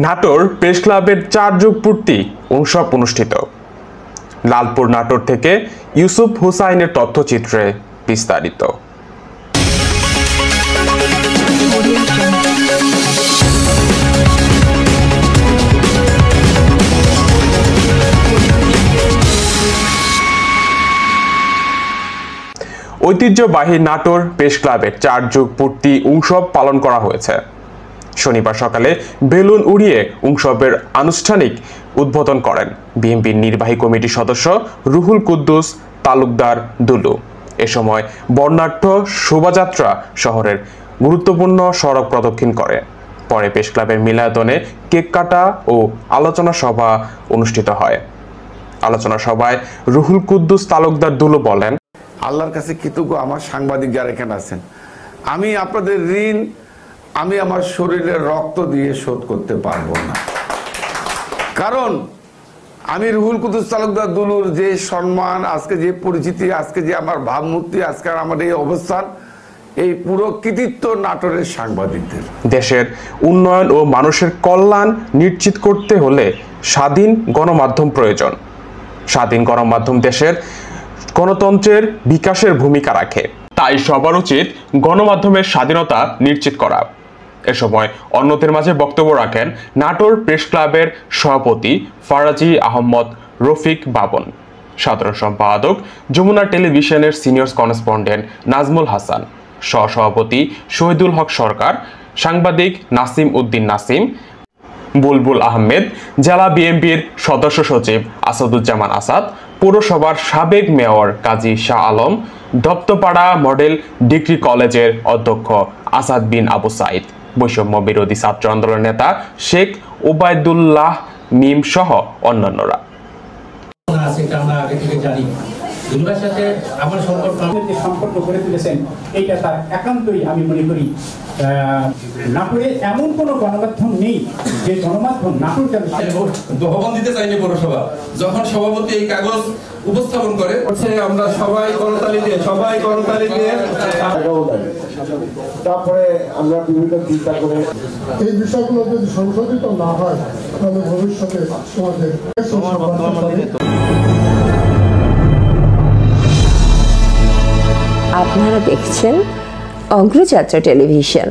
Natore press ক্লাবের 4 যুগ পূর্তি উৎসব অনুষ্ঠিত। লালপুর নাটোর থেকে ইউসুফ হুসাইনের তথ্যচিত্রে বিস্তারিত। ঐতিহ্যবাহী নাটোর প্রেস ক্লাবের 4 যুগ পূর্তি উৎসব পালন করা হয়েছে। শনিবার সকালে বেলুন উড়িয়ে উৎসবের আনুষ্ঠানিক উদ্বোধন করেন বিএনপির নির্বাহী কমিটির সদস্য রুহুল কুদ্দুস তালুকদার দুলু। এ সময় বর্ণাঢ্য শোভাযাত্রা শহরের গুরুত্বপূর্ণ সড়ক প্রদক্ষিণ করে। পরে প্রেস ক্লাবের মিলাদনে কেক কাটা ও আলোচনা সভা অনুষ্ঠিত হয়। আলোচনা সভায় রুহুল কুদ্দুস তালুকদার দুলু বলেন, আল্লাহর কাছে কৃতজ্ঞ আমার সাংবাদিক যারা এখানে আছেন। আমি আপনাদের ঋণ আমি আমার শরীরের রক্ত দিয়ে শোধ করতে পারবো না, কারণ আমি রুহুল কুদ্দুস তালুকদার দুলুর যে সম্মান, আজকে যে পরিচিতি, আজকে যে আমার ভাবমূর্তি, আজকে আমার এই অবস্থান, এই পুরো কৃতিত্ব নাটোরের সাংবাদিকদের। দেশের উন্নয়ন ও মানুষের কল্যাণ নিশ্চিত করতে হলে স্বাধীন গণমাধ্যম প্রয়োজন। স্বাধীন গণমাধ্যম দেশের গণতন্ত্রের বিকাশের ভূমিকা রাখে, তাই সবার উচিত গণমাধ্যমের স্বাধীনতা নিশ্চিত করা। এ সময় অন্যদের মাঝে বক্তব্য রাখেন নাটোর প্রেস ক্লাবের সভাপতি ফারাজি আহমদ রফিক বাবন, সাধারণ সম্পাদক যমুনা টেলিভিশনের সিনিয়র করেসপন্ডেন্ট নাজমুল হাসান, সহসভাপতি শহীদুল হক সরকার, সাংবাদিক নাসিম উদ্দিন নাসিম, বুলবুল আহমেদ, জেলা বিএনপির সদস্য সচিব আসাদুজ্জামান আসাদ, পৌরসভার সাবেক মেয়র কাজী শাহ আলম, দপ্তপাড়া মডেল ডিগ্রি কলেজের অধ্যক্ষ আসাদ বিন আবু সাইদ, বৈষম্য বিরোধী ছাত্র আন্দোলনের নেতা শেখ ওবায়দুল্লাহ মিম সহ অন্যান্যরা। দুলুর সাথে আমার সম্পর্ক গড়ে তুলেছেন, এইটা তার একান্তই আমি মনে করি। নাটোরে এমন কোনো গণমাধ্যম নেই যে গণমাধ্যম নাটোরকে দহবন দিতে চাইনি পৌরসভা। যখন সভাপতি এই কাগজ উপস্থাপন করে, আমরা সবাই করতালি দিয়ে তারপরে আমরা বিভিন্ন চিন্তা করে এই বিষয়গুলো যদি সংশোধিত না হয় তাহলে ভবিষ্যতে সমাজের আপনারা দেখছেন অগ্রযাত্রা টেলিভিশন।